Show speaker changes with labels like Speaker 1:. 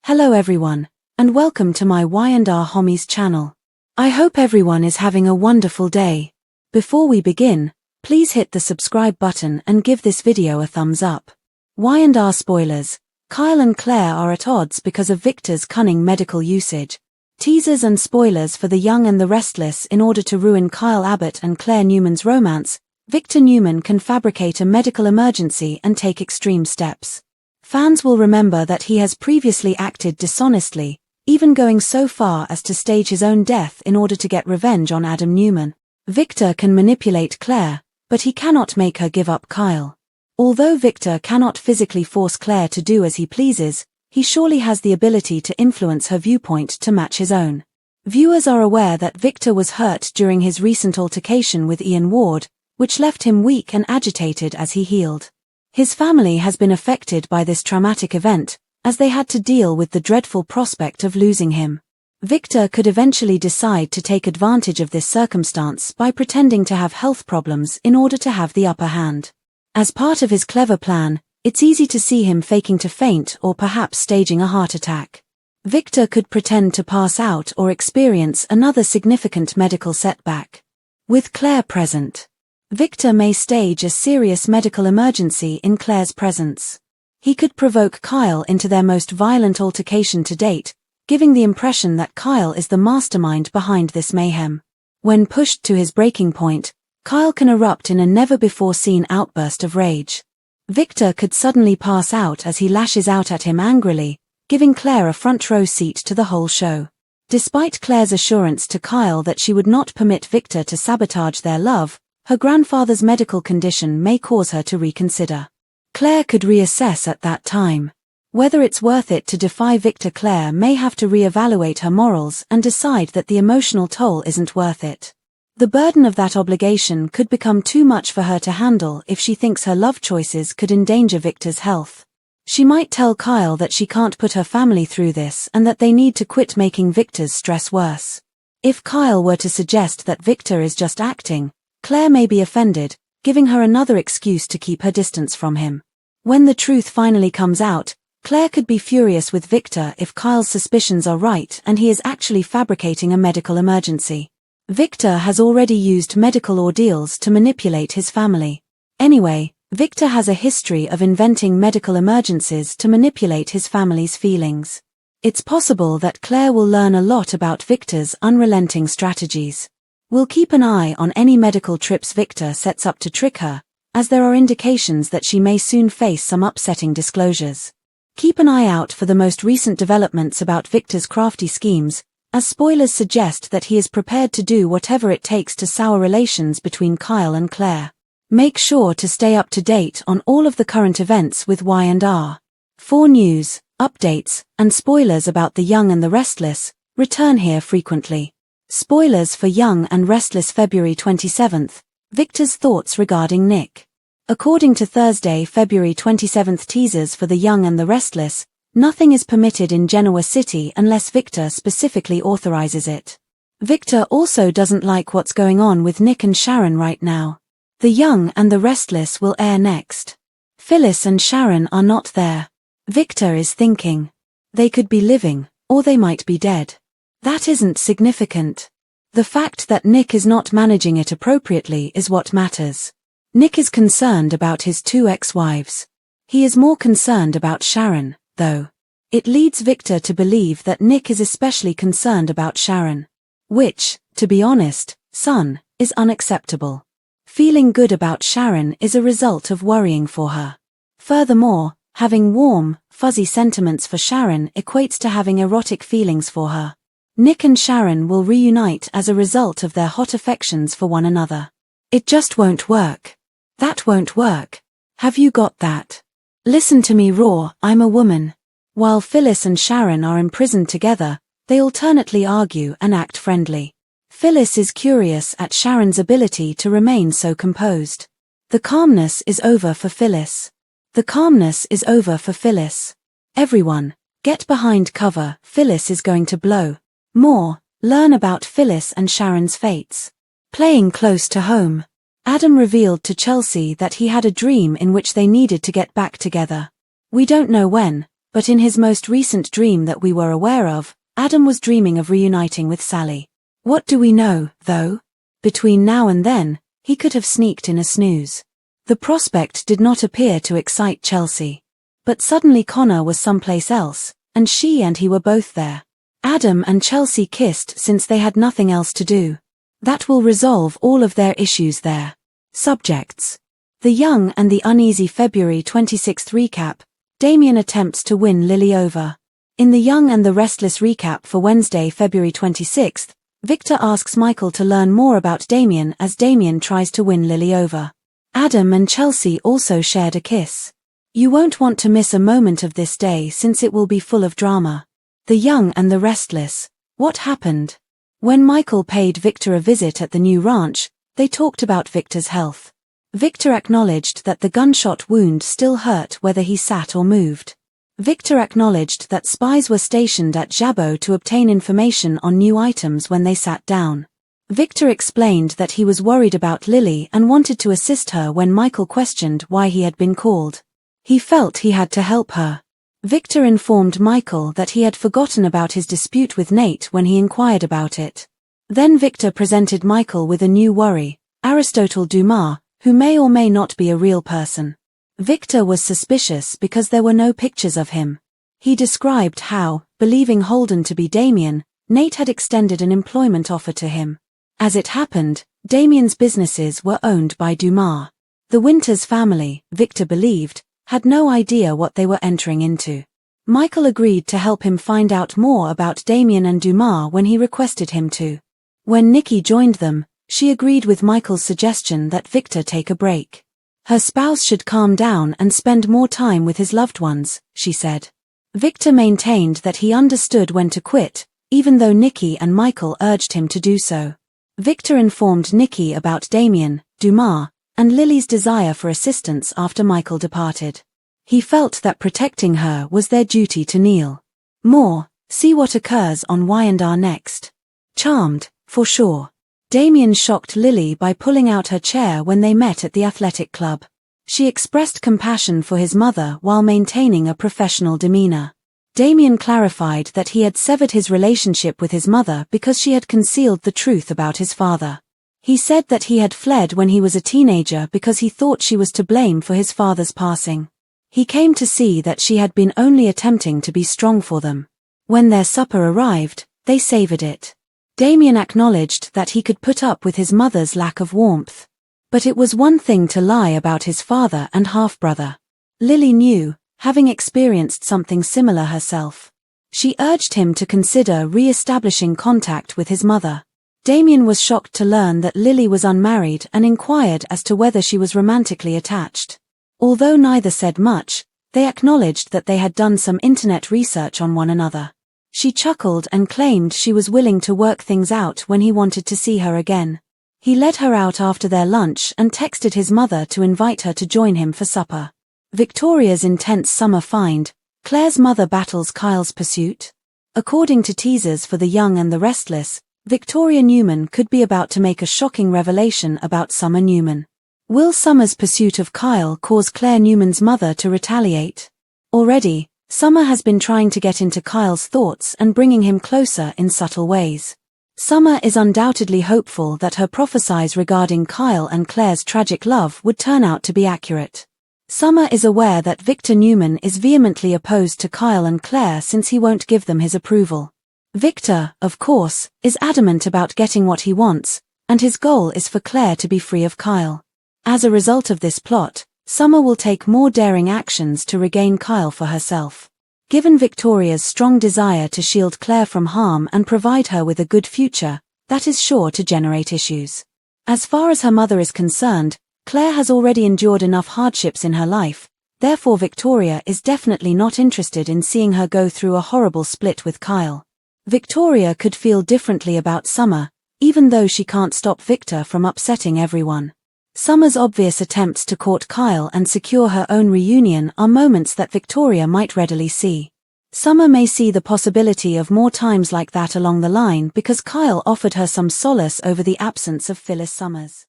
Speaker 1: Hello everyone, and welcome to my Y&R Homies channel. I hope everyone is having a wonderful day. Before we begin, please hit the subscribe button and give this video a thumbs up. Y&R spoilers: Kyle and Claire are at odds because of Victor's cunning medical usage. Teasers and spoilers for The Young and the Restless: in order to ruin Kyle Abbott and Claire Newman's romance, Victor Newman can fabricate a medical emergency and take extreme steps. Fans will remember that he has previously acted dishonestly, even going so far as to stage his own death in order to get revenge on Adam Newman. Victor can manipulate Claire, but he cannot make her give up Kyle. Although Victor cannot physically force Claire to do as he pleases, he surely has the ability to influence her viewpoint to match his own. Viewers are aware that Victor was hurt during his recent altercation with Ian Ward, which left him weak and agitated as he healed. His family has been affected by this traumatic event, as they had to deal with the dreadful prospect of losing him. Victor could eventually decide to take advantage of this circumstance by pretending to have health problems in order to have the upper hand. As part of his clever plan, it's easy to see him faking to faint or perhaps staging a heart attack. Victor could pretend to pass out or experience another significant medical setback. With Claire present, Victor may stage a serious medical emergency in Claire's presence. He could provoke Kyle into their most violent altercation to date, giving the impression that Kyle is the mastermind behind this mayhem. When pushed to his breaking point, Kyle can erupt in a never-before-seen outburst of rage. Victor could suddenly pass out as he lashes out at him angrily, giving Claire a front-row seat to the whole show. Despite Claire's assurance to Kyle that she would not permit Victor to sabotage their love, her grandfather's medical condition may cause her to reconsider. Claire could reassess at that time. Whether it's worth it to defy Victor, Claire may have to reevaluate her morals and decide that the emotional toll isn't worth it. The burden of that obligation could become too much for her to handle if she thinks her love choices could endanger Victor's health. She might tell Kyle that she can't put her family through this and that they need to quit making Victor's stress worse. If Kyle were to suggest that Victor is just acting, Claire may be offended, giving her another excuse to keep her distance from him. When the truth finally comes out, Claire could be furious with Victor if Kyle's suspicions are right and he is actually fabricating a medical emergency. Victor has already used medical ordeals to manipulate his family. Anyway, Victor has a history of inventing medical emergencies to manipulate his family's feelings. It's possible that Claire will learn a lot about Victor's unrelenting strategies. We'll keep an eye on any medical trips Victor sets up to trick her, as there are indications that she may soon face some upsetting disclosures. Keep an eye out for the most recent developments about Victor's crafty schemes, as spoilers suggest that he is prepared to do whatever it takes to sour relations between Kyle and Claire. Make sure to stay up to date on all of the current events with Y&R. For news, updates, and spoilers about The Young and the Restless, return here frequently. Spoilers for Young and Restless: February 27th, Victor's thoughts regarding Nick. According to Thursday, February 27th teasers for The Young and the Restless, nothing is permitted in Genoa City unless Victor specifically authorizes it. Victor also doesn't like what's going on with Nick and Sharon right now. The Young and the Restless will air next. Phyllis and Sharon are not there. Victor is thinking, they could be living, or they might be dead. That isn't significant. The fact that Nick is not managing it appropriately is what matters. Nick is concerned about his two ex-wives. He is more concerned about Sharon, though. It leads Victor to believe that Nick is especially concerned about Sharon. Which, to be honest, son, is unacceptable. Feeling good about Sharon is a result of worrying for her. Furthermore, having warm, fuzzy sentiments for Sharon equates to having erotic feelings for her. Nick and Sharon will reunite as a result of their hot affections for one another. It just won't work. That won't work. Have you got that? Listen to me roar, I'm a woman. While Phyllis and Sharon are imprisoned together, they alternately argue and act friendly. Phyllis is curious at Sharon's ability to remain so composed. The calmness is over for Phyllis. The calmness is over for Phyllis. Everyone, get behind cover, Phyllis is going to blow. More, learn about Phyllis and Sharon's fates. Playing close to home. Adam revealed to Chelsea that he had a dream in which they needed to get back together. We don't know when, But in his most recent dream that we were aware of, Adam was dreaming of reuniting with Sally. What do we know, though? Between now and then, he could have sneaked in a snooze. The prospect did not appear to excite Chelsea. But suddenly Connor was someplace else, and she and he were both there. Adam and Chelsea kissed since they had nothing else to do. That will resolve all of their issues there. Subjects: The Young and the Uneasy February 26th recap. Damien attempts to win Lily over. In The Young and the Restless recap for Wednesday, February 26th, Victor asks Michael to learn more about Damien as Damien tries to win Lily over. Adam and Chelsea also shared a kiss. You won't want to miss a moment of this day since it will be full of drama. The Young and the Restless. What happened? When Michael paid Victor a visit at the new ranch, they talked about Victor's health. Victor acknowledged that the gunshot wound still hurt whether he sat or moved. Victor acknowledged that spies were stationed at Jabot to obtain information on new items when they sat down. Victor explained that he was worried about Lily and wanted to assist her when Michael questioned why he had been called. He felt he had to help her. Victor informed Michael that he had forgotten about his dispute with Nate when he inquired about it. Then Victor presented Michael with a new worry, Aristotle Dumas, who may or may not be a real person. Victor was suspicious because there were no pictures of him. He described how, believing Holden to be Damien, Nate had extended an employment offer to him. As it happened, Damien's businesses were owned by Dumas. The Winters family, Victor believed, had no idea what they were entering into. Michael agreed to help him find out more about Damien and Dumas when he requested him to. When Nikki joined them, she agreed with Michael's suggestion that Victor take a break. Her spouse should calm down and spend more time with his loved ones, she said. Victor maintained that he understood when to quit, even though Nikki and Michael urged him to do so. Victor informed Nikki about Damien, Dumas, and Lily's desire for assistance after Michael departed. He felt that protecting her was their duty to Neil. More, see what occurs on Y&R next. Charmed, for sure. Damien shocked Lily by pulling out her chair when they met at the athletic club. She expressed compassion for his mother while maintaining a professional demeanor. Damien clarified that he had severed his relationship with his mother because she had concealed the truth about his father. He said that he had fled when he was a teenager because he thought she was to blame for his father's passing. He came to see that she had been only attempting to be strong for them. When their supper arrived, they savored it. Damien acknowledged that he could put up with his mother's lack of warmth. But it was one thing to lie about his father and half-brother. Lily knew, having experienced something similar herself. She urged him to consider re-establishing contact with his mother. Damien was shocked to learn that Lily was unmarried and inquired as to whether she was romantically attached. Although neither said much, they acknowledged that they had done some internet research on one another. She chuckled and claimed she was willing to work things out when he wanted to see her again. He led her out after their lunch and texted his mother to invite her to join him for supper. Victoria's intense summer find, Claire's mother battles Kyle's pursuit. According to teasers for The Young and the Restless, Victoria Newman could be about to make a shocking revelation about Summer Newman. Will Summer's pursuit of Kyle cause Claire Newman's mother to retaliate? Already, Summer has been trying to get into Kyle's thoughts and bringing him closer in subtle ways. Summer is undoubtedly hopeful that her prophecies regarding Kyle and Claire's tragic love would turn out to be accurate. Summer is aware that Victor Newman is vehemently opposed to Kyle and Claire since he won't give them his approval. Victor, of course, is adamant about getting what he wants, and his goal is for Claire to be free of Kyle. As a result of this plot, Summer will take more daring actions to regain Kyle for herself. Given Victoria's strong desire to shield Claire from harm and provide her with a good future, that is sure to generate issues. As far as her mother is concerned, Claire has already endured enough hardships in her life, therefore Victoria is definitely not interested in seeing her go through a horrible split with Kyle. Victoria could feel differently about Summer, even though she can't stop Victor from upsetting everyone. Summer's obvious attempts to court Kyle and secure her own reunion are moments that Victoria might readily see. Summer may see the possibility of more times like that along the line because Kyle offered her some solace over the absence of Phyllis Summers.